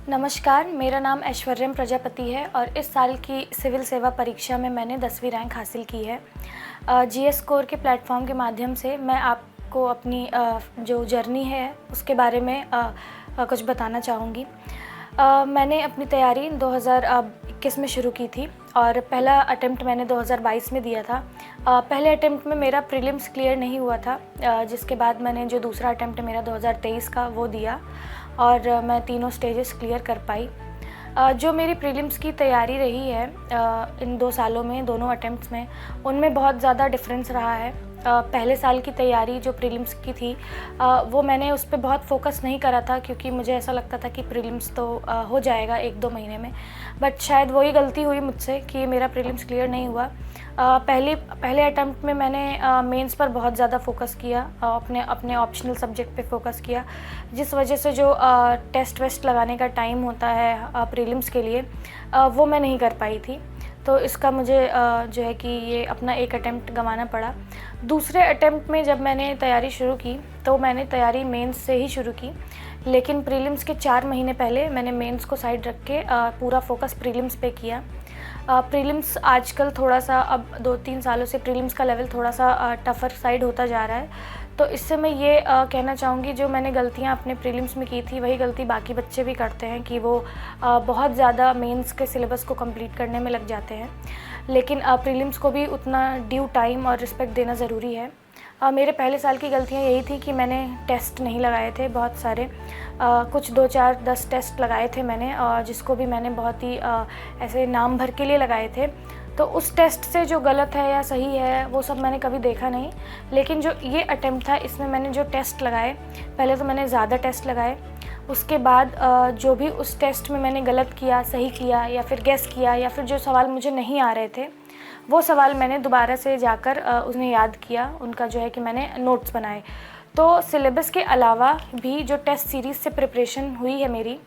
नमस्कार, मेरा नाम ऐश्वर्यम प्रजापति है और इस साल की सिविल सेवा परीक्षा में मैंने 10वीं रैंक हासिल की है। जीएस स्कोर के प्लेटफॉर्म के माध्यम से मैं आपको अपनी जो जर्नी है उसके बारे में कुछ बताना चाहूँगी। मैंने अपनी तैयारी 2021 में शुरू की थी और पहला अटेम्प्ट मैंने 2022 में दिया था। पहले अटेम्प्ट में मेरा प्रीलिम्स क्लियर नहीं हुआ था, जिसके बाद मैंने जो दूसरा अटेम्प्ट मेरा 2023 का वो दिया और मैं तीनों स्टेजेस क्लियर कर पाई। जो मेरी प्रीलिम्स की तैयारी रही है इन 2 सालों में, दोनों अटेम्प्ट्स में, उनमें बहुत ज़्यादा डिफरेंस रहा है। पहले साल की तैयारी जो प्रीलिम्स की थी वो मैंने उस पे बहुत फोकस नहीं करा था, क्योंकि मुझे ऐसा लगता था कि प्रीलिम्स तो हो जाएगा 1-2 महीने में। बट शायद वही गलती हुई मुझसे कि मेरा प्रीलिम्स क्लियर नहीं हुआ। पहले अटेम्प्ट में मैंने मेंस पर बहुत ज़्यादा फोकस किया, अपने ऑप्शनल सब्जेक्ट पे फोकस किया, जिस वजह से जो टेस्ट वेस्ट लगाने का टाइम होता है प्रीलिम्स के लिए वो मैं नहीं कर पाई थी। तो इसका मुझे जो है कि ये अपना एक अटेम्प्ट गंवाना पड़ा। दूसरे अटेम्प्ट में जब मैंने तैयारी शुरू की तो मैंने तैयारी मेंस से ही शुरू की, लेकिन प्रीलिम्स के 4 महीने पहले मैंने मेंस को साइड रख के पूरा फोकस प्रीलिम्स पे किया। प्रीलिम्स आजकल थोड़ा सा, अब 2-3 सालों से प्रीलिम्स का लेवल थोड़ा सा टफ़र साइड होता जा रहा है। तो इससे मैं ये कहना चाहूँगी, जो मैंने गलतियाँ अपने प्रीलिम्स में की थी वही गलती बाकी बच्चे भी करते हैं कि वो बहुत ज़्यादा मेंस के सिलेबस को कंप्लीट करने में लग जाते हैं, लेकिन प्रीलिम्स को भी उतना ड्यू टाइम और रिस्पेक्ट देना ज़रूरी है। मेरे पहले साल की गलतियाँ यही थी कि मैंने टेस्ट नहीं लगाए थे बहुत सारे, कुछ 2, 4, 10 टेस्ट लगाए थे मैंने, जिसको भी मैंने बहुत ही ऐसे नाम भर के लिए लगाए थे। तो उस टेस्ट से जो गलत है या सही है वो सब मैंने कभी देखा नहीं, लेकिन जो ये अटेम्प्ट था इसमें मैंने जो टेस्ट लगाए, पहले तो मैंने ज़्यादा टेस्ट लगाए, उसके बाद जो भी उस टेस्ट में मैंने गलत किया, सही किया या फिर गेस किया, या फिर जो सवाल मुझे नहीं आ रहे थे वो सवाल मैंने दोबारा से जाकर उन्हें याद किया, उनका जो है कि मैंने नोट्स बनाए। तो सिलेबस के अलावा भी जो टेस्ट सीरीज़ से प्रिपरेशन हुई है मेरी,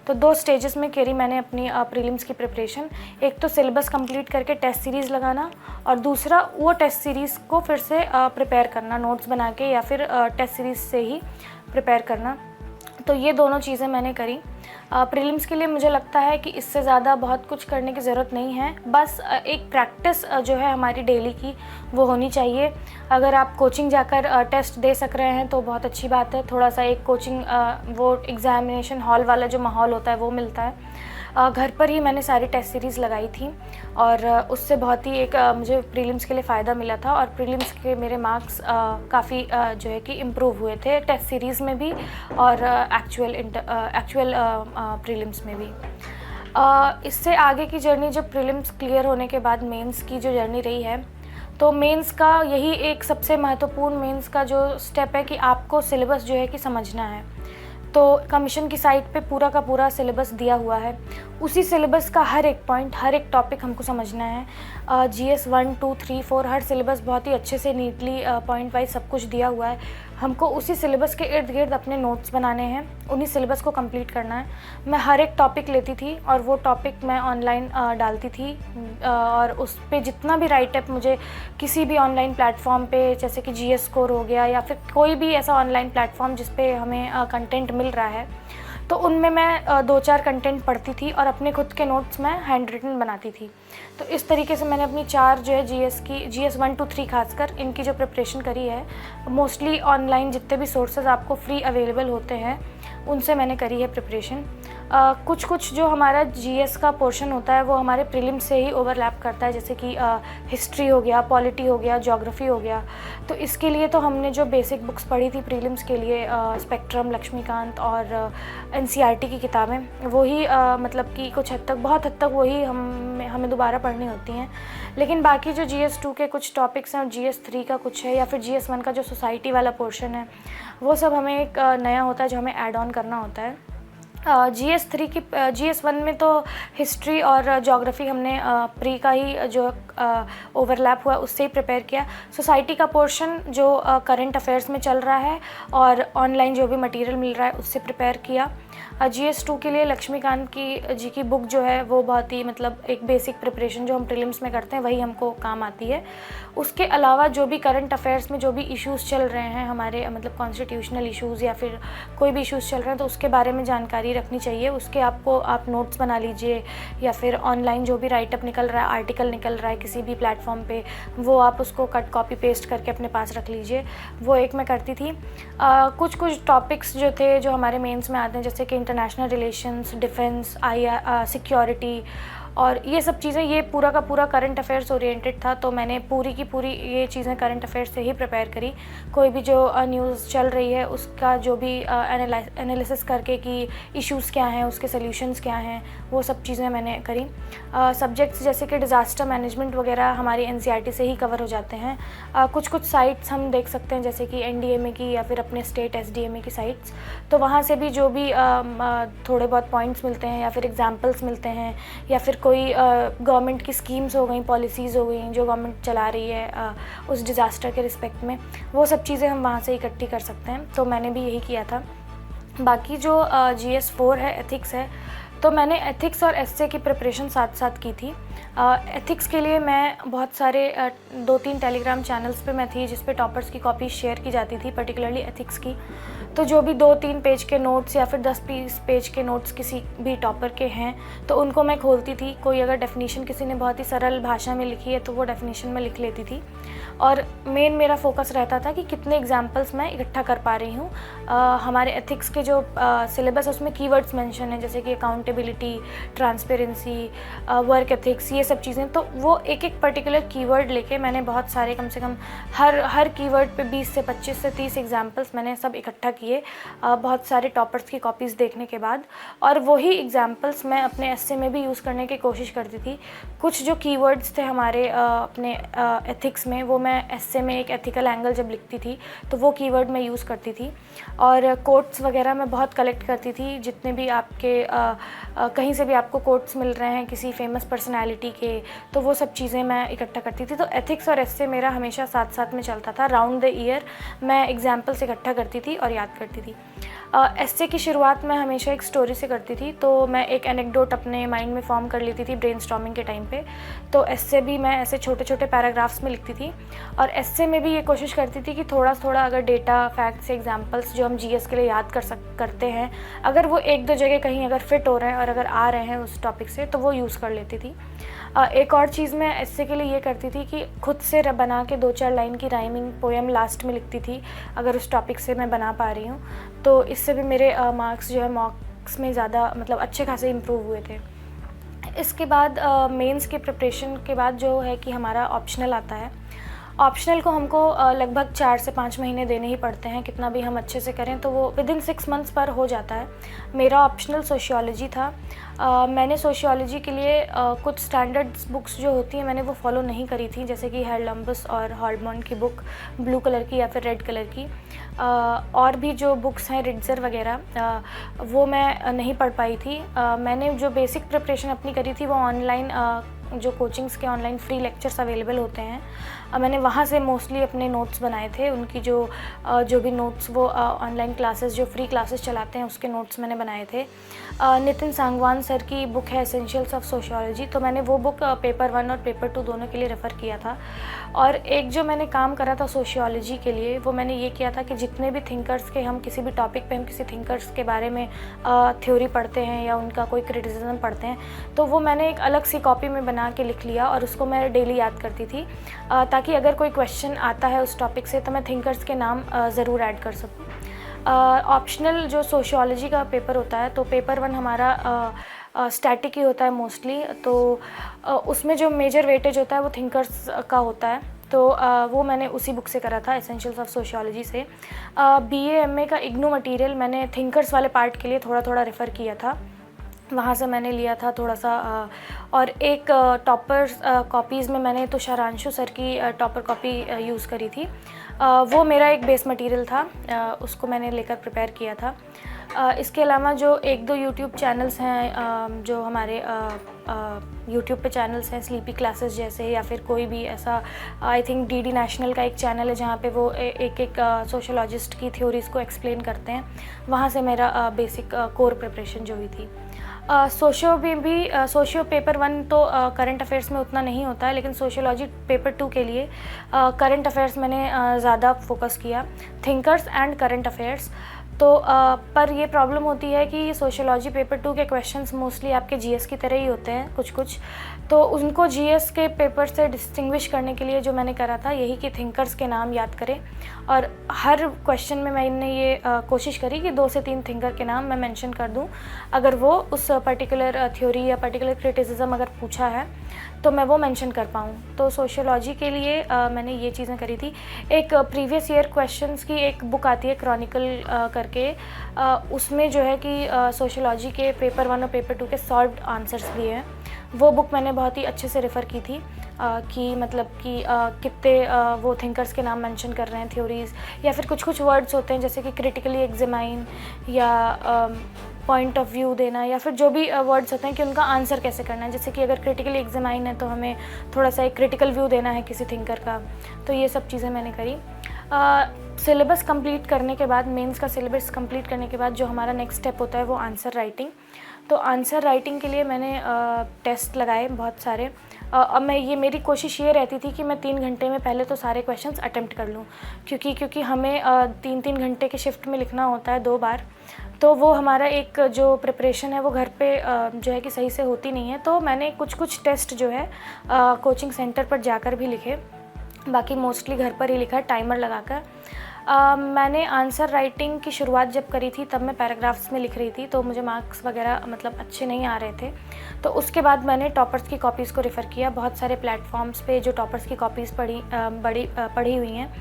तो 2 स्टेजेस में करी मैंने अपनी प्रीलिम्स की प्रिपरेशन। एक तो सिलेबस कंप्लीट करके टेस्ट सीरीज़ लगाना, और दूसरा वो टेस्ट सीरीज़ को फिर से प्रिपेयर करना, नोट्स बना के या फिर टेस्ट सीरीज़ से ही प्रिपेयर करना। तो ये दोनों चीज़ें मैंने करी। प्रीलिम्स के लिए मुझे लगता है कि इससे ज़्यादा बहुत कुछ करने की ज़रूरत नहीं है, बस एक प्रैक्टिस जो है हमारी डेली की वो होनी चाहिए। अगर आप कोचिंग जाकर टेस्ट दे सक रहे हैं तो बहुत अच्छी बात है। थोड़ा सा एक कोचिंग वो एग्ज़ामिनेशन हॉल वाला जो माहौल होता है वो मिलता है। घर पर ही मैंने सारी टेस्ट सीरीज़ लगाई थी और उससे बहुत ही एक मुझे प्रीलिम्स के लिए फ़ायदा मिला था, और प्रीलिम्स के मेरे मार्क्स काफ़ी जो है कि इम्प्रूव हुए थे टेस्ट सीरीज़ में भी और एक्चुअल प्रीलिम्स में भी। इससे आगे की जर्नी, जो प्रीलिम्स क्लियर होने के बाद मेंस की जो जर्नी रही है, तो मेंस का यही एक सबसे महत्वपूर्ण मेंस का जो स्टेप है कि आपको सिलेबस जो है कि समझना है। तो कमीशन की साइट पे पूरा का पूरा सिलेबस दिया हुआ है, उसी सिलेबस का हर एक पॉइंट, हर एक टॉपिक हमको समझना है। GS 1, 2, 3, 4 हर सिलेबस बहुत ही अच्छे से नीटली पॉइंट वाइज सब कुछ दिया हुआ है। हमको उसी सिलेबस के इर्द गिर्द अपने नोट्स बनाने हैं, उन्हीं सिलेबस को कंप्लीट करना है। मैं हर एक टॉपिक लेती थी और वो टॉपिक मैं ऑनलाइन डालती थी, और उस पे जितना भी राइट अप मुझे किसी भी ऑनलाइन प्लेटफॉर्म पे, जैसे कि GS स्कोर हो गया या फिर कोई भी ऐसा ऑनलाइन प्लेटफॉर्म जिस पे हमें कंटेंट मिल रहा है, तो उनमें मैं 2-4 कंटेंट पढ़ती थी और अपने खुद के नोट्स मैं हैंड रिटन बनाती थी। तो इस तरीके से मैंने अपनी 4 जो है GS 1, 2, 3 खासकर इनकी जो प्रिपरेशन करी है, मोस्टली ऑनलाइन जितने भी सोर्सेज आपको फ्री अवेलेबल होते हैं उनसे मैंने करी है प्रिपरेशन। कुछ जो हमारा GS का पोर्शन होता है वो हमारे प्रीलिम्स से ही ओवरलैप करता है, जैसे कि हिस्ट्री हो गया, पॉलिटी हो गया, ज्योग्राफी हो गया। तो इसके लिए तो हमने जो बेसिक बुक्स पढ़ी थी प्रीलिम्स के लिए, स्पेक्ट्रम, लक्ष्मीकांत और NCERT की किताबें, वही मतलब कि कुछ हद तक, बहुत हद तक वही हमें दोबारा पढ़नी होती हैं। लेकिन बाकी जो GS 2 के कुछ टॉपिक्स हैं और GS 3 का कुछ है, या फिर GS 1 का जो सोसाइटी वाला पोर्शन है, वो सब हमें एक नया होता है जो हमें ऐड ऑन करना होता है। GS 1 में तो हिस्ट्री और ज्योग्राफी हमने प्री का ही जो ओवरलैप हुआ उससे ही प्रिपेयर किया। सोसाइटी का पोर्शन जो करंट अफेयर्स में चल रहा है और ऑनलाइन जो भी मटेरियल मिल रहा है उससे प्रिपेयर किया। GS2 के लिए लक्ष्मीकांत जी की बुक जो है वो बहुत ही मतलब एक बेसिक प्रिपरेशन जो हम प्रीलिम्स में करते हैं वही हमको काम आती है। उसके अलावा जो भी करंट अफेयर्स में जो भी इश्यूज़ चल रहे हैं हमारे मतलब कॉन्स्टिट्यूशनल इश्यूज़ या फिर कोई भी इश्यूज़ चल रहे हैं तो उसके बारे में जानकारी रखनी चाहिए। उसके आप नोट्स बना लीजिए या फिर ऑनलाइन जो भी राइटअप निकल रहा है, आर्टिकल निकल रहा है किसी भी प्लेटफॉर्म पे, वो आप उसको कट कॉपी पेस्ट करके अपने पास रख लीजिए। वो एक मैं करती थी। कुछ टॉपिक्स जो थे जो हमारे मेंस में आते हैं जैसे कि इंटरनेशनल रिलेशंस, डिफेंस, सिक्योरिटी और ये सब चीज़ें, ये पूरा का पूरा करंट अफेयर्स ओरिएंटेड था। तो मैंने पूरी की पूरी ये चीज़ें करंट अफेयर्स से ही प्रिपेयर करी। कोई भी जो न्यूज़ चल रही है उसका जो भी एनालिसिस करके कि इश्यूज़ क्या हैं, उसके सॉल्यूशंस क्या हैं, वो सब चीज़ें मैंने करी। सब्जेक्ट्स जैसे कि डिज़ास्टर मैनेजमेंट वगैरह हमारी NCERT से ही कवर हो जाते हैं। कुछ साइट्स हम देख सकते हैं जैसे कि NDMA की या फिर अपने स्टेट SDMA की साइट्स, तो वहाँ से भी जो भी थोड़े बहुत पॉइंट्स मिलते हैं या फिर एग्जाम्पल्स मिलते हैं या फिर कोई गवर्नमेंट की स्कीम्स हो गई, पॉलिसीज़ हो गई जो गवर्नमेंट चला रही है उस डिज़ास्टर के रिस्पेक्ट में, वो सब चीज़ें हम वहाँ से इकट्ठी कर सकते हैं। तो मैंने भी यही किया था। बाकी जो GS4 है, एथिक्स है, तो मैंने एथिक्स और एस्से की प्रिपरेशन साथ साथ की थी। एथिक्स के लिए मैं बहुत सारे 2-3 टेलीग्राम चैनल्स पे मैं थी जिस पे टॉपर्स की कॉपी शेयर की जाती थी, पर्टिकुलरली एथिक्स की। तो जो भी 2-3 पेज के नोट्स या फिर 10-20 पेज के नोट्स किसी भी टॉपर के हैं तो उनको मैं खोलती थी। कोई अगर डेफिनेशन किसी ने बहुत ही सरल भाषा में लिखी है तो वो डेफिनेशन में लिख लेती थी और मेन मेरा फोकस रहता था कि कितने एग्जाम्पल्स मैं इकट्ठा कर पा रही हूँ। हमारे एथिक्स के जो सिलेबस उसमें कीवर्ड्स मेंशन है जैसे कि अकाउंटेबिलिटी, ट्रांसपेरेंसी, वर्क एथिक्स, ये सब चीज़ें। तो वो एक पर्टिकुलर कीवर्ड लेके मैंने बहुत सारे कम से कम हर कीवर्ड पे 20 से 25 से 30 एग्जाम्पल्स मैंने सब इकट्ठा किए बहुत सारे टॉपर्स की कॉपीज़ देखने के बाद, और वही एग्जाम्पल्स मैं अपने एस्से में भी यूज़ करने की कोशिश करती थी। कुछ जो कीवर्ड्स थे हमारे अपने एथिक्स में, वो मैं एस्से में एक एथिकल एंगल जब लिखती थी तो वो कीवर्ड मैं यूज़ करती थी। और कोट्स वगैरह मैं बहुत कलेक्ट करती थी, जितने भी आपके कहीं से भी आपको कोट्स मिल रहे हैं किसी फेमस पर्सनैलिटी के, तो वो सब चीज़ें मैं इकट्ठा करती थी। तो एथिक्स और एस्से मेरा हमेशा साथ साथ में चलता था। राउंड द ईयर मैं एग्जाम्पल्स इकट्ठा करती थी और याद करती थी। एस्से की शुरुआत मैं हमेशा एक स्टोरी से करती थी, तो मैं एक एनेक्डोट अपने माइंड में फॉर्म कर लेती थी ब्रेनस्टॉर्मिंग के टाइम पे। तो एस्से भी मैं ऐसे छोटे छोटे पैराग्राफ्स में लिखती थी और एस्से में भी ये कोशिश करती थी कि थोड़ा थोड़ा अगर डेटा, फैक्ट्स, एग्जाम्पल्स जो हम GS के लिए याद करते हैं, अगर वो 1-2 जगह कहीं अगर फिट हो रहे हैं और अगर आ रहे हैं उस टॉपिक से तो वो यूज़ कर लेती थी। एक और चीज़ मैं एस्से के लिए ये करती थी कि खुद से बना के 2-4 लाइन की राइमिंग पोएम लास्ट में लिखती थी अगर उस टॉपिक से मैं बना पा रही हूँ, तो इससे भी मेरे मार्क्स जो है मॉक्स में ज़्यादा मतलब अच्छे खासे इम्प्रूव हुए थे। इसके बाद मेंस के प्रिपरेशन के बाद जो है कि हमारा ऑप्शनल आता है। ऑप्शनल को हमको लगभग 4 से 5 महीने देने ही पड़ते हैं, कितना भी हम अच्छे से करें तो वो विदिन 6 मंथ्स पर हो जाता है। मेरा ऑप्शनल सोशियोलॉजी था। मैंने सोशियोलॉजी के लिए कुछ स्टैंडर्ड्स बुक्स जो होती हैं मैंने वो फॉलो नहीं करी थी, जैसे कि हेरलम्बस और हॉलबर्न की बुक ब्लू कलर की या फिर रेड कलर की। और भी जो बुक्स हैं रिट्ज़र वगैरह वो मैं नहीं पढ़ पाई थी। मैंने जो बेसिक प्रिपरेशन अपनी करी थी वो ऑनलाइन जो कोचिंग्स के ऑनलाइन फ्री लेक्चर्स अवेलेबल होते हैं, मैंने वहाँ से मोस्टली अपने नोट्स बनाए थे। उनकी जो भी नोट्स वो ऑनलाइन क्लासेस जो फ्री क्लासेस चलाते हैं उसके नोट्स मैंने बनाए थे। नितिन सांगवान सर की बुक है एसेंशियल्स ऑफ सोशियोलॉजी, तो मैंने वो बुक पेपर 1 और पेपर 2 दोनों के लिए रेफ़र किया था। और एक जो मैंने काम करा था सोशियोलॉजी के लिए, वो मैंने ये किया था कि जितने भी थिंकर्स के हम किसी भी टॉपिक पे हम किसी थिंकर्स के बारे में थ्योरी पढ़ते हैं या उनका कोई क्रिटिसिज्म पढ़ते हैं, तो वो मैंने एक अलग सी कॉपी में बना के लिख लिया और उसको मैं डेली याद करती थी, ताकि अगर कोई क्वेश्चन आता है उस टॉपिक से तो मैं थिंकर्स के नाम ज़रूर ऐड कर सकूँ। ऑप्शनल जो सोशियोलॉजी का पेपर होता है, तो पेपर 1 हमारा स्टैटिक ही होता है मोस्टली, तो उसमें जो मेजर वेटेज होता है वो थिंकर्स का होता है, तो वो मैंने उसी बुक से करा था एसेंशियल्स ऑफ सोशियोलॉजी से। BA MA का इग्नू मटेरियल मैंने थिंकर्स वाले पार्ट के लिए थोड़ा थोड़ा रेफ़र किया था, वहाँ से मैंने लिया था थोड़ा सा। और एक टॉपर कॉपीज़ में मैंने तुषारांशु सर की टॉपर कॉपी यूज़ करी थी, वो मेरा एक बेस मटेरियल था, उसको मैंने लेकर प्रिपेयर किया था। इसके अलावा जो 1-2 यूट्यूब चैनल्स हैं जो हमारे यूट्यूब पे चैनल्स हैं स्लीपी क्लासेस जैसे, या फिर कोई भी ऐसा, आई थिंक डीडी नेशनल का एक चैनल है जहाँ पे वो एक सोशोलॉजिस्ट की थ्योरीज़ को एक्सप्लेन करते हैं। वहाँ से मेरा बेसिक कोर प्रिपरेशन जो हुई थी। सोशियो पेपर 1 तो करंट अफेयर्स में उतना नहीं होता है, लेकिन सोशियोलॉजी पेपर 2 के लिए करंट अफेयर्स मैंने ज़्यादा फोकस किया, थिंकर्स एंड करंट अफेयर्स। तो पर ये प्रॉब्लम होती है कि सोशियोलॉजी पेपर 2 के क्वेश्चंस मोस्टली आपके जीएस की तरह ही होते हैं कुछ कुछ, तो उनको जीएस के पेपर से डिस्टिंग्विश करने के लिए जो मैंने करा था यही कि थिंकर्स के नाम याद करें, और हर क्वेश्चन में मैंने ये कोशिश करी कि 2 से 3 थिंकर के नाम मैं मेंशन कर दूं। अगर वो उस पर्टिकुलर थ्योरी या पर्टिकुलर क्रिटिसिज्म अगर पूछा है तो मैं वो मेंशन कर पाऊँ। तो सोशियोलॉजी के लिए मैंने ये चीज़ें करी थी। एक प्रीवियस ईयर क्वेश्चंस की एक बुक आती है क्रॉनिकल करके, उसमें जो है कि सोशियोलॉजी के पेपर 1 और पेपर 2 के सॉल्व्ड आंसर्स भी हैं। वो बुक मैंने बहुत ही अच्छे से रेफ़र की थी कि मतलब कि कितने वो थिंकर्स के नाम मेंशन कर रहे हैं, थ्योरीज़, या फिर कुछ कुछ वर्ड्स होते हैं जैसे कि क्रिटिकली एग्जामाइन या पॉइंट ऑफ व्यू देना, या फिर जो भी वर्ड्स होते हैं कि उनका आंसर कैसे करना है। जैसे कि अगर क्रिटिकली एग्जामाइन है तो हमें थोड़ा सा एक क्रिटिकल व्यू देना है किसी थिंकर का। तो ये सब चीज़ें मैंने करी। सिलेबस कंप्लीट करने के बाद, मेंस का सिलेबस कंप्लीट करने के बाद जो हमारा नेक्स्ट स्टेप होता है वो आंसर राइटिंग। तो आंसर राइटिंग के लिए मैंने टेस्ट लगाए बहुत सारे। अब मेरी कोशिश ये रहती थी कि मैं 3 घंटे में पहले तो सारे क्वेश्चंस अटेम्प्ट कर लूँ, क्योंकि हमें 3-3 घंटे के शिफ्ट में लिखना होता है 2 बार। तो वो हमारा एक जो प्रिपरेशन है वो घर पे जो है कि सही से होती नहीं है। तो मैंने कुछ टेस्ट जो है कोचिंग सेंटर पर जाकर भी लिखे, बाकी मोस्टली घर पर ही लिखा टाइमर लगाकर। मैंने आंसर राइटिंग की शुरुआत जब करी थी तब मैं पैराग्राफ्स में लिख रही थी, तो मुझे मार्क्स वगैरह मतलब अच्छे नहीं आ रहे थे। तो उसके बाद मैंने टॉपर्स की कॉपीज़ को रेफ़र किया। बहुत सारे प्लेटफॉर्म्स पे जो टॉपर्स की कॉपीज़ पढ़ी हुई हैं।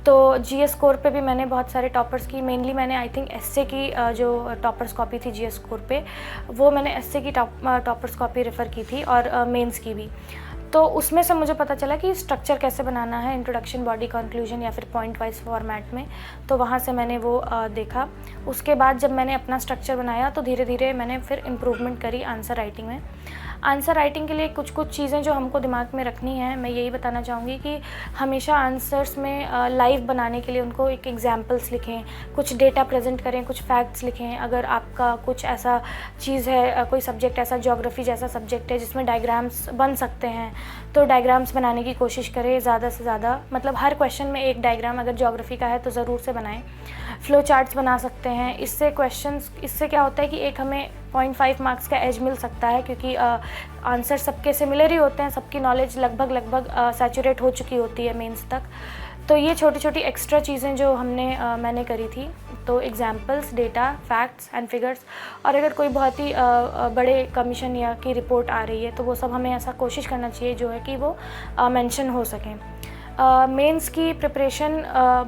तो जीएस कोर पे भी मैंने बहुत सारे टॉपर्स की, मेनली मैंने आई थिंक एसए की जो टॉपर्स कॉपी थी जीएस कोर पे, वो मैंने एसए की टॉपर्स कॉपी रेफ़र की थी, और मेंस की भी। तो उसमें से मुझे पता चला कि स्ट्रक्चर कैसे बनाना है, इंट्रोडक्शन, बॉडी, कंक्लूजन या फिर पॉइंट वाइज फॉर्मेट में। तो वहाँ से मैंने वो देखा। उसके बाद जब मैंने अपना स्ट्रक्चर बनाया तो धीरे धीरे मैंने फिर इम्प्रूवमेंट करी आंसर राइटिंग में। आंसर राइटिंग के लिए कुछ चीज़ें जो हमको दिमाग में रखनी है, मैं यही बताना चाहूँगी कि हमेशा आंसर्स में लाइव बनाने के लिए उनको एक एग्जांपल्स लिखें, कुछ डेटा प्रेजेंट करें, कुछ फैक्ट्स लिखें। अगर आपका कुछ ऐसा चीज़ है, कोई सब्जेक्ट ऐसा, ज्योग्राफी जैसा सब्जेक्ट है जिसमें डायग्राम्स बन सकते हैं, तो डायग्राम्स बनाने की कोशिश करें ज़्यादा से ज़्यादा। मतलब हर क्वेश्चन में एक डायग्राम अगर ज्योग्राफी का है तो ज़रूर से बनाएं। फ्लो चार्ट्स बना सकते हैं। इससे क्या होता है कि एक हमें 0.5 मार्क्स का एज मिल सकता है, क्योंकि आंसर सबके सिमिलर ही होते हैं, सबकी नॉलेज लगभग सैचुरेट हो चुकी होती है मेंस तक। तो ये छोटी छोटी एक्स्ट्रा चीज़ें जो मैंने करी थी, तो examples, data, facts and figures. और अगर कोई बहुत ही बड़े कमीशन या की रिपोर्ट आ रही है तो वो सब हमें ऐसा कोशिश करना चाहिए जो है कि वो मेंशन हो सकें। मेंस की प्रिपरेशन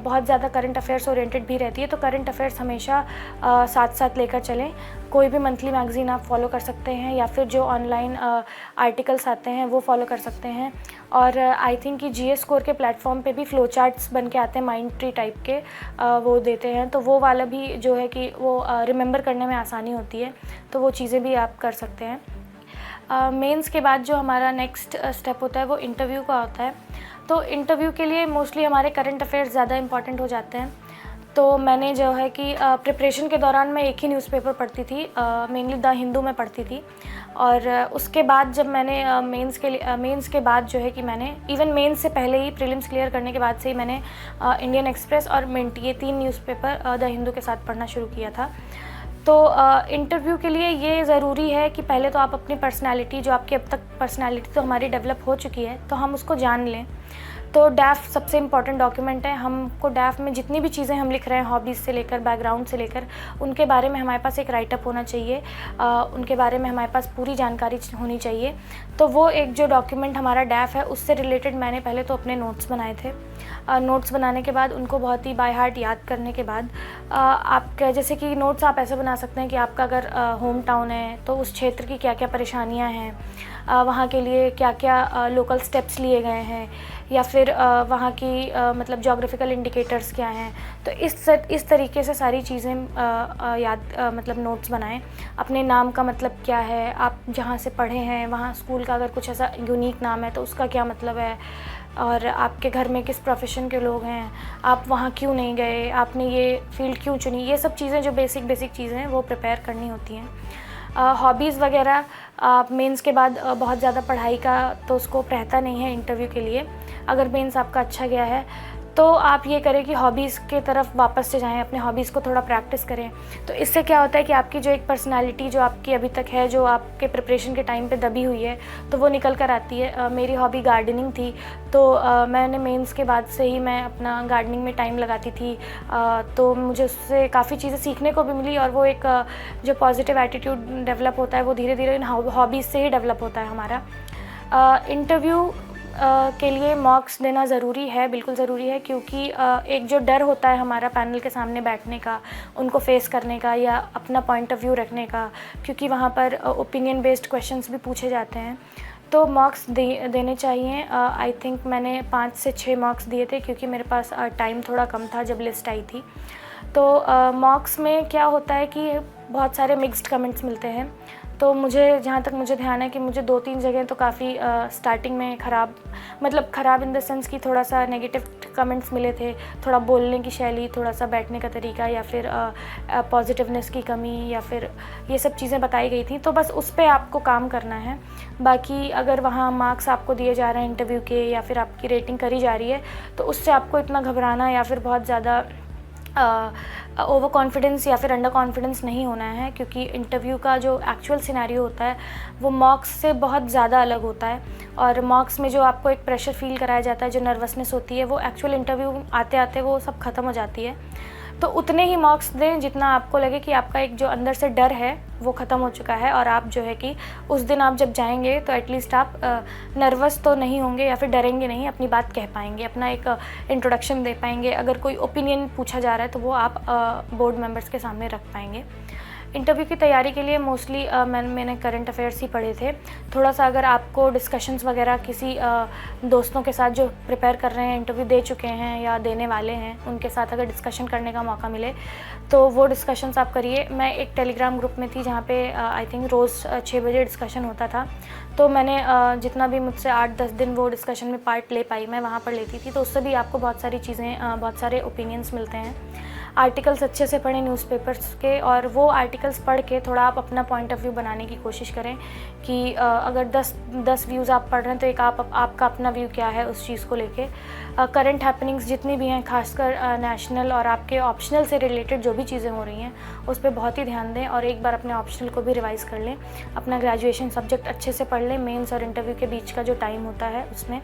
बहुत ज़्यादा करंट अफेयर्स ओरिएंटेड भी रहती है, तो करंट अफेयर्स हमेशा साथ साथ लेकर चलें। कोई भी मंथली मैगज़ीन आप फॉलो कर सकते हैं, या फिर जो ऑनलाइन आर्टिकल्स आते हैं वो फॉलो कर सकते हैं। और आई थिंक कि जीएस स्कोर के प्लेटफॉर्म पे भी फ्लो चार्ट्स बन के आते हैं, माइंड ट्री टाइप के, वो देते हैं। तो वो वाला भी जो है कि वो रिमेंबर करने में आसानी होती है, तो वो चीज़ें भी आप कर सकते हैं। मेंस के बाद जो हमारा नेक्स्ट स्टेप होता है वो इंटरव्यू का होता है। तो इंटरव्यू के लिए मोस्टली हमारे करंट अफेयर्स ज़्यादा इंपॉर्टेंट हो जाते हैं। तो मैंने जो है कि प्रिपरेशन के दौरान मैं एक ही न्यूज़पेपर पढ़ती थी, मेनली द हिंदू में पढ़ती थी। और उसके बाद जब मैंने मेंस के बाद जो है कि मैंने इवन मेंस से पहले ही, प्रीलिम्स क्लियर करने के बाद से ही मैंने इंडियन एक्सप्रेस और मिंट, ये 3 न्यूज़पेपर द हिंदू के साथ पढ़ना शुरू किया था। तो इंटरव्यू के लिए ये ज़रूरी है कि पहले तो आप अपनी पर्सनैलिटी, जो आपकी अब तक पर्सनैलिटी तो हमारी डेवलप हो चुकी है, तो हम उसको जान लें। तो डैफ सबसे इम्पॉर्टेंट डॉक्यूमेंट है। हमको डैफ में जितनी भी चीज़ें हम लिख रहे हैं, हॉबीज़ से लेकर, बैकग्राउंड से लेकर, उनके बारे में हमारे पास एक राइटअप होना चाहिए, उनके बारे में हमारे पास पूरी जानकारी होनी चाहिए। तो वो एक जो डॉक्यूमेंट हमारा डैफ है, उससे रिलेटेड मैंने पहले तो अपने नोट्स बनाए थे। नोट्स बनाने के बाद उनको बहुत ही बाय हार्ट याद करने के बाद आप जैसे कि नोट्स आप ऐसे बना सकते हैं कि आपका अगर होम टाउन है तो उस क्षेत्र की क्या क्या परेशानियां हैं, वहाँ के लिए क्या क्या लोकल स्टेप्स लिए गए हैं, या फिर वहाँ की मतलब जोग्राफिकल इंडिकेटर्स क्या हैं। तो इस तरीके से सारी चीज़ें मतलब नोट्स बनाएं। अपने नाम का मतलब क्या है, आप जहाँ से पढ़े हैं वहाँ स्कूल का अगर कुछ ऐसा यूनिक नाम है तो उसका क्या मतलब है, और आपके घर में किस प्रोफेशन के लोग हैं, आप वहाँ क्यों नहीं गए, आपने ये फील्ड क्यों चुनी। ये सब चीज़ें जो बेसिक चीज़ें हैं वो प्रिपेयर करनी होती हैं। हॉबीज़ वगैरह मेंस के बाद बहुत ज़्यादा पढ़ाई का तो स्कोप रहता नहीं है इंटरव्यू के लिए। अगर मेंस आपका अच्छा गया है तो आप ये करें कि हॉबीज़ के तरफ वापस से जाएं, अपने हॉबीज़ को थोड़ा प्रैक्टिस करें। तो इससे क्या होता है कि आपकी जो एक पर्सनालिटी जो आपकी अभी तक है, जो आपके प्रिपरेशन के टाइम पे दबी हुई है, तो वो निकल कर आती है। मेरी हॉबी गार्डनिंग थी, तो मैंने मेंस के बाद से ही मैं अपना गार्डनिंग में टाइम लगाती थी। तो मुझे उससे काफ़ी चीज़ें सीखने को भी मिली, और वो एक जो पॉजिटिव एटीट्यूड डेवलप होता है वो धीरे धीरे इन हॉबीज़ से ही डेवलप होता है हमारा। इंटरव्यू के लिए मॉक्स देना ज़रूरी है, बिल्कुल ज़रूरी है, क्योंकि एक जो डर होता है हमारा पैनल के सामने बैठने का, उनको फेस करने का या अपना पॉइंट ऑफ व्यू रखने का, क्योंकि वहाँ पर ओपिनियन बेस्ड क्वेश्चंस भी पूछे जाते हैं, तो मॉक्स देने चाहिए। आई थिंक मैंने 5 से 6 मॉक्स दिए थे, क्योंकि मेरे पास टाइम थोड़ा कम था जब लिस्ट आई थी। तो मॉक्स में क्या होता है कि बहुत सारे मिक्स्ड कमेंट्स मिलते हैं। तो मुझे जहाँ तक मुझे ध्यान है कि मुझे 2-3 जगह तो काफ़ी स्टार्टिंग में ख़राब इन द सेंस कि थोड़ा सा नेगेटिव कमेंट्स मिले थे। थोड़ा बोलने की शैली, थोड़ा सा बैठने का तरीका, या फिर पॉजिटिवनेस की कमी, या फिर ये सब चीज़ें बताई गई थी। तो बस उस पर आपको काम करना है। बाकी अगर वहाँ मार्क्स आपको दिए जा रहे हैं इंटरव्यू के, या फिर आपकी रेटिंग करी जा रही है, तो उससे आपको इतना घबराना या फिर बहुत ज़्यादा ओवर कॉन्फिडेंस या फिर अंडर कॉन्फिडेंस नहीं होना है, क्योंकि इंटरव्यू का जो एक्चुअल सिनेरियो होता है वो मॉक्स से बहुत ज़्यादा अलग होता है। और मॉक्स में जो आपको एक प्रेशर फील कराया जाता है, जो नर्वसनेस होती है, वो एक्चुअल इंटरव्यू आते आते वो सब ख़त्म हो जाती है। तो उतने ही मार्क्स दें जितना आपको लगे कि आपका एक जो अंदर से डर है वो ख़त्म हो चुका है, और आप जो है कि उस दिन आप जब जाएंगे तो एटलीस्ट आप नर्वस तो नहीं होंगे या फिर डरेंगे नहीं, अपनी बात कह पाएंगे, अपना एक इंट्रोडक्शन दे पाएंगे। अगर कोई ओपिनियन पूछा जा रहा है तो वो आप बोर्ड मेंबर्स के सामने रख पाएंगे। इंटरव्यू की तैयारी के लिए मोस्टली मैंने करंट अफेयर्स ही पढ़े थे। थोड़ा सा अगर आपको डिस्कशंस वगैरह किसी दोस्तों के साथ जो प्रिपेयर कर रहे हैं, इंटरव्यू दे चुके हैं या देने वाले हैं, उनके साथ अगर डिस्कशन करने का मौका मिले तो वो डिस्कशंस आप करिए। मैं एक टेलीग्राम ग्रुप में थी जहाँ पे आई थिंक रोज़ 6 बजे डिस्कशन होता था। तो मैंने जितना भी मुझसे 8-10 दिन वो डिस्कशन में पार्ट ले पाई, मैं वहाँ पर लेती थी। तो उससे भी आपको बहुत सारी चीज़ें, बहुत सारे ओपिनियंस मिलते हैं। आर्टिकल्स अच्छे से पढ़ें न्यूज़पेपर्स के, और वो आर्टिकल्स पढ़ के थोड़ा आप अपना पॉइंट ऑफ व्यू बनाने की कोशिश करें कि अगर 10 व्यूज़ आप पढ़ रहे हैं तो एक आपका अपना व्यू क्या है उस चीज़ को लेके। करंट हैपनिंग्स जितनी भी हैं, खासकर नेशनल और आपके ऑप्शनल से रिलेटेड जो भी चीज़ें हो रही हैं उस पर बहुत ही ध्यान दें, और एक बार अपने ऑप्शनल को भी रिवाइज़ कर लें। अपना ग्रेजुएशन सब्जेक्ट अच्छे से पढ़ लें। मेंस और इंटरव्यू के बीच का जो टाइम होता है उसमें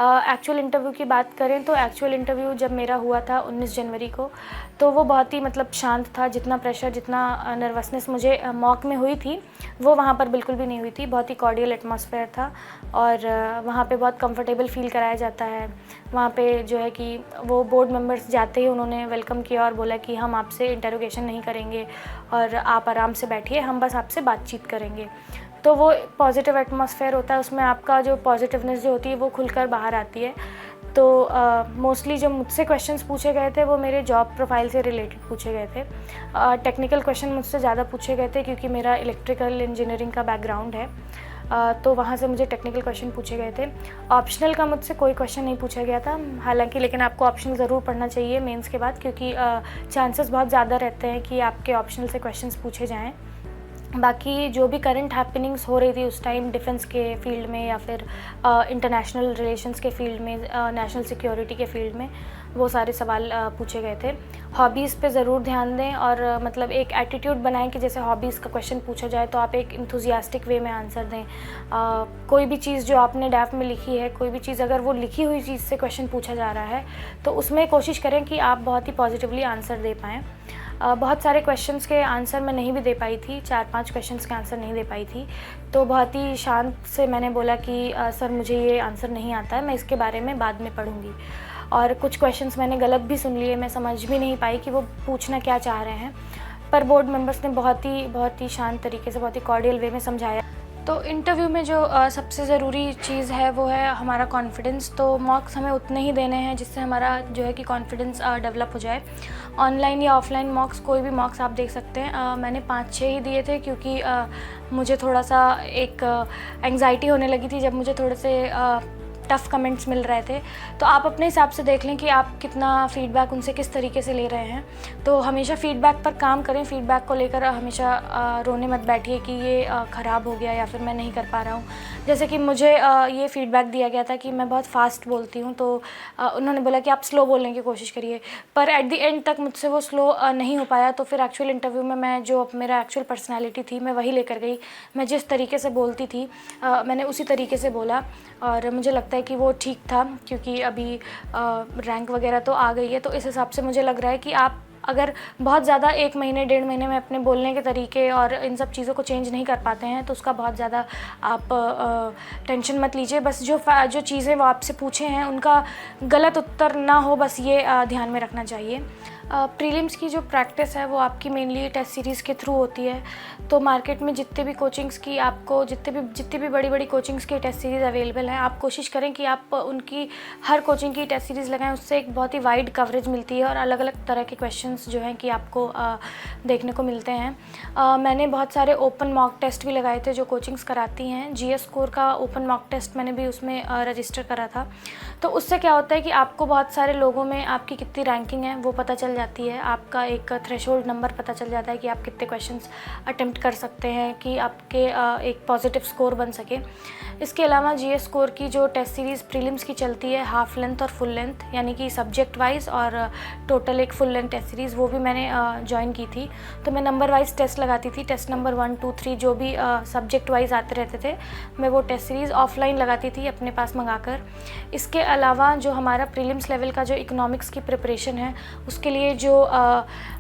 एक्चुअल इंटरव्यू की बात करें तो एक्चुअल इंटरव्यू जब मेरा हुआ था 19 जनवरी को, तो वो बहुत ही मतलब शांत था। जितना प्रेशर, जितना नर्वसनेस मुझे मॉक में हुई थी वो वहाँ पर बिल्कुल भी नहीं हुई थी। बहुत ही कॉर्डियल एटमॉस्फेयर था, और वहाँ पे बहुत कंफर्टेबल फील कराया जाता है। वहाँ पे जो है कि वो बोर्ड मेंबर्स जाते ही उन्होंने वेलकम किया और बोला कि हम आपसे इंटरोगेशन नहीं करेंगे और आप आराम से बैठिए, हम बस आपसे बातचीत करेंगे। तो वो पॉजिटिव एटमॉस्फेयर होता है, उसमें आपका जो पॉजिटिवनेस जो होती है वो खुलकर बाहर आती है। तो मोस्टली जो मुझसे क्वेश्चंस पूछे गए थे वो मेरे जॉब प्रोफाइल से रिलेटेड पूछे गए थे। टेक्निकल क्वेश्चन मुझसे ज़्यादा पूछे गए थे क्योंकि मेरा इलेक्ट्रिकल इंजीनियरिंग का बैकग्राउंड है। तो वहाँ से मुझे टेक्निकल क्वेश्चन पूछे गए थे। ऑप्शनल का मुझसे कोई क्वेश्चन नहीं पूछा गया था हालांकि, लेकिन आपको ऑप्शनल ज़रूर पढ़ना चाहिए मेंस के बाद, क्योंकि चांसेस बहुत ज़्यादा रहते हैं कि आपके ऑप्शनल से क्वेश्चंस पूछे जाएँ। बाकी जो भी करंट हैपनिंग्स हो रही थी उस टाइम डिफेंस के फील्ड में या फिर इंटरनेशनल रिलेशंस के फील्ड में, नेशनल सिक्योरिटी के फील्ड में, वो सारे सवाल पूछे गए थे। हॉबीज़ पे ज़रूर ध्यान दें और मतलब एक एटीट्यूड बनाएं कि जैसे हॉबीज़ का क्वेश्चन पूछा जाए तो आप एक इंथुजियास्टिक वे में आंसर दें। कोई भी चीज़ जो आपने डैफ में लिखी है, कोई भी चीज़ अगर वो लिखी हुई चीज़ से क्वेश्चन पूछा जा रहा है तो उसमें कोशिश करें कि आप बहुत ही पॉजिटिवली आंसर दे पाएँ। बहुत सारे क्वेश्चंस के आंसर मैं नहीं भी दे पाई थी, 4-5 क्वेश्चंस के आंसर नहीं दे पाई थी, तो बहुत ही शांत से मैंने बोला कि सर मुझे ये आंसर नहीं आता है, मैं इसके बारे में बाद में पढ़ूंगी। और कुछ क्वेश्चंस मैंने गलत भी सुन लिए, मैं समझ भी नहीं पाई कि वो पूछना क्या चाह रहे हैं, पर बोर्ड मेंबर्स ने बहुत ही शांत तरीके से, बहुत ही कॉर्डियल वे में समझाया। तो इंटरव्यू में जो सबसे ज़रूरी चीज़ है वो है हमारा कॉन्फिडेंस। तो मॉक्स हमें उतने ही देने हैं जिससे हमारा जो है कि कॉन्फिडेंस डेवलप हो जाए। ऑनलाइन या ऑफलाइन मॉक्स, कोई भी मॉक्स आप देख सकते हैं। मैंने 5-6 ही दिए थे क्योंकि मुझे थोड़ा सा एक एंग्जाइटी होने लगी थी जब मुझे थोड़े से टफ़ कमेंट्स मिल रहे थे। तो आप अपने हिसाब से देख लें कि आप कितना फ़ीडबैक उनसे किस तरीके से ले रहे हैं। तो हमेशा फ़ीडबैक पर काम करें, फ़ीडबैक को लेकर हमेशा रोने मत बैठिए कि ये ख़राब हो गया या फिर मैं नहीं कर पा रहा हूँ। जैसे कि मुझे ये फ़ीडबैक दिया गया था कि मैं बहुत फ़ास्ट बोलती हूँ, तो उन्होंने बोला कि आप स्लो बोलने की कोशिश करिए, पर एट द एंड तक मुझसे वो स्लो नहीं हो पाया। तो फिर एक्चुअल इंटरव्यू में मैं जो मेरा एक्चुअल पर्सनैलिटी थी मैं वही लेकर गई। मैं जिस तरीके से बोलती थी मैंने उसी तरीके से बोला और मुझे लगता है कि वो ठीक था, क्योंकि अभी रैंक वगैरह तो आ गई है। तो इस हिसाब से मुझे लग रहा है कि आप अगर बहुत ज़्यादा 1 महीने 1.5 महीने में अपने बोलने के तरीके और इन सब चीज़ों को चेंज नहीं कर पाते हैं तो उसका बहुत ज़्यादा आप टेंशन मत लीजिए। बस जो चीज़ें वो आपसे पूछे हैं उनका गलत उत्तर ना हो, बस ये ध्यान में रखना चाहिए। प्रीलिम्स की जो प्रैक्टिस है वो आपकी मेनली टेस्ट सीरीज़ के थ्रू होती है। तो मार्केट में जितने भी कोचिंग्स की आपको जितनी भी बड़ी कोचिंग्स की टेस्ट सीरीज़ अवेलेबल है, आप कोशिश करें कि आप उनकी हर कोचिंग की टेस्ट सीरीज़ लगाएं। उससे एक बहुत ही वाइड कवरेज मिलती है और अलग अलग तरह के क्वेश्चंस जो हैं कि आपको देखने को मिलते हैं। मैंने बहुत सारे ओपन मॉक टेस्ट भी लगाए थे जो कोचिंग्स कराती हैं। जीएस स्कोर का ओपन मॉक टेस्ट मैंने भी उसमें रजिस्टर करा था। तो उससे क्या होता है कि आपको बहुत सारे लोगों में आपकी कितनी रैंकिंग है वो पता चल जाती है। आपका एक थ्रेशोल्ड नंबर पता चल जाता है कि आप कितने क्वेश्चंस अटेम्प्ट कर सकते हैं कि आपके एक पॉजिटिव स्कोर बन सके। इसके अलावा जीएस स्कोर की जो टेस्ट सीरीज़ प्रीलिम्स की चलती है, हाफ लेंथ और फुल लेंथ, यानी कि सब्जेक्ट वाइज और टोटल एक फुल लेंथ टेस्ट सीरीज़, वो भी मैंने ज्वाइन की थी। तो मैं नंबर वाइज टेस्ट लगाती थी। टेस्ट नंबर 1, 2, 3 जो भी सब्जेक्ट वाइज आते रहते थे, मैं वो टेस्ट सीरीज़ ऑफलाइन लगाती थी अपने पास मंगाकर। इसके अलावा जो हमारा प्रीलिम्स लेवल का जो इकोनॉमिक्स की प्रिपरेशन है उसके लिए जो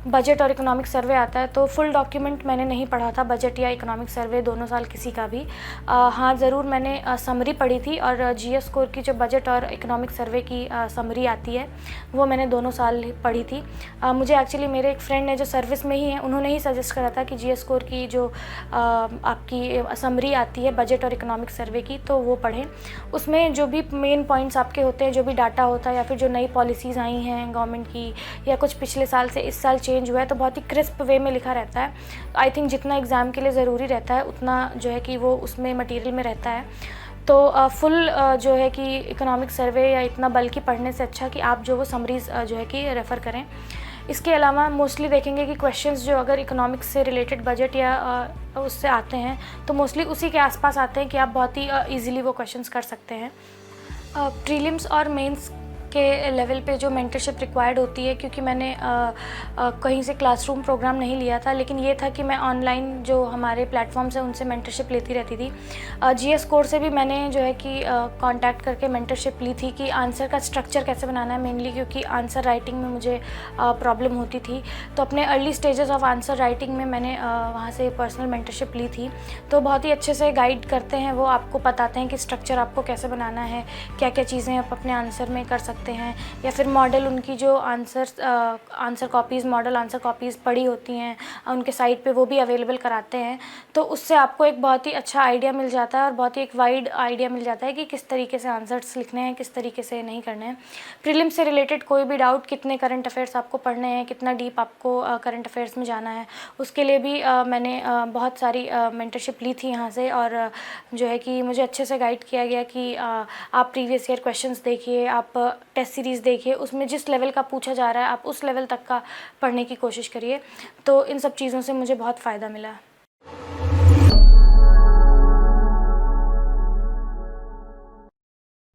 बजट और इकोनॉमिक सर्वे आता है, तो फुल डॉक्यूमेंट मैंने नहीं पढ़ा था, बजट या इकोनॉमिक सर्वे दोनों साल किसी का भी। हाँ ज़रूर मैंने समरी पढ़ी थी और जीएस स्कोर की जो बजट और इकोनॉमिक सर्वे की समरी आती है वो मैंने दोनों साल पढ़ी थी। मुझे एक्चुअली मेरे एक फ्रेंड ने जो सर्विस में ही है उन्होंने ही सजेस्ट करा था कि जीएस स्कोर की जो आपकी समरी आती है बजट और इकोनॉमिक सर्वे की, तो वो पढ़ें। उसमें जो भी मेन पॉइंट्स आपके होते हैं, जो भी डाटा होता है या फिर जो नई पॉलिसीज़ आई हैं गवर्नमेंट की या कुछ पिछले साल से इस साल चेंज हुआ है, तो बहुत ही क्रिस्प वे में लिखा रहता है। आई थिंक जितना एग्ज़ाम के लिए ज़रूरी रहता है उतना जो है कि वो उसमें मटेरियल में रहता है। तो फुल जो है कि इकोनॉमिक सर्वे या इतना बल्कि पढ़ने से अच्छा कि आप जो वो समरीज़ जो है कि रेफ़र करें। इसके अलावा मोस्टली देखेंगे कि क्वेश्चंस जो अगर इकोनॉमिक्स से रिलेटेड बजट या उससे आते हैं तो मोस्टली उसी के आसपास आते हैं कि आप बहुत ही ईज़िली वो क्वेश्चंस कर सकते हैं। प्रीलिम्स और मेंस के लेवल पे जो मेंटरशिप रिक्वायर्ड होती है, क्योंकि मैंने कहीं से क्लासरूम प्रोग्राम नहीं लिया था, लेकिन ये था कि मैं ऑनलाइन जो हमारे प्लेटफॉर्म्स हैं उनसे मेंटरशिप लेती रहती थी। जीएस कोर से भी मैंने जो है कि कांटेक्ट करके मेंटरशिप ली थी कि आंसर का स्ट्रक्चर कैसे बनाना है, मेनली क्योंकि आंसर राइटिंग में मुझे प्रॉब्लम होती थी। तो अपने early stages of answer writing में मैंने वहाँ से पर्सनल मेंटरशिप ली थी। तो बहुत ही अच्छे से गाइड करते हैं वो, आपको बताते हैं कि स्ट्रक्चर आपको कैसे बनाना है, क्या क्या चीज़ें आप अपने आंसर में कर सकते हैं, या फिर मॉडल उनकी जो answer copies, model answer copies पड़ी होती हैं उनके साइट पे, वो भी अवेलेबल कराते हैं। तो उससे आपको एक बहुत ही अच्छा आइडिया मिल जाता है और बहुत ही एक वाइड आइडिया मिल जाता है कि किस तरीके से आंसर्स लिखने हैं, किस तरीके से नहीं करने हैं। प्रीलिम्स से रिलेटेड कोई भी डाउट, कितने करंट अफेयर्स आपको पढ़ने हैं, कितना डीप आपको करंट अफेयर्स में जाना है, उसके लिए भी मैंने बहुत सारी मेंटरशिप ली थी यहाँ से। और जो है कि मुझे अच्छे से गाइड किया गया कि आप प्रीवियस ईयर क्वेश्चंस देखिए, आप टेस्ट सीरीज़ देखिए, उसमें जिस लेवल का पूछा जा रहा है आप उस लेवल तक का पढ़ने की कोशिश करिए। तो इन सब चीज़ों से मुझे बहुत फ़ायदा मिला।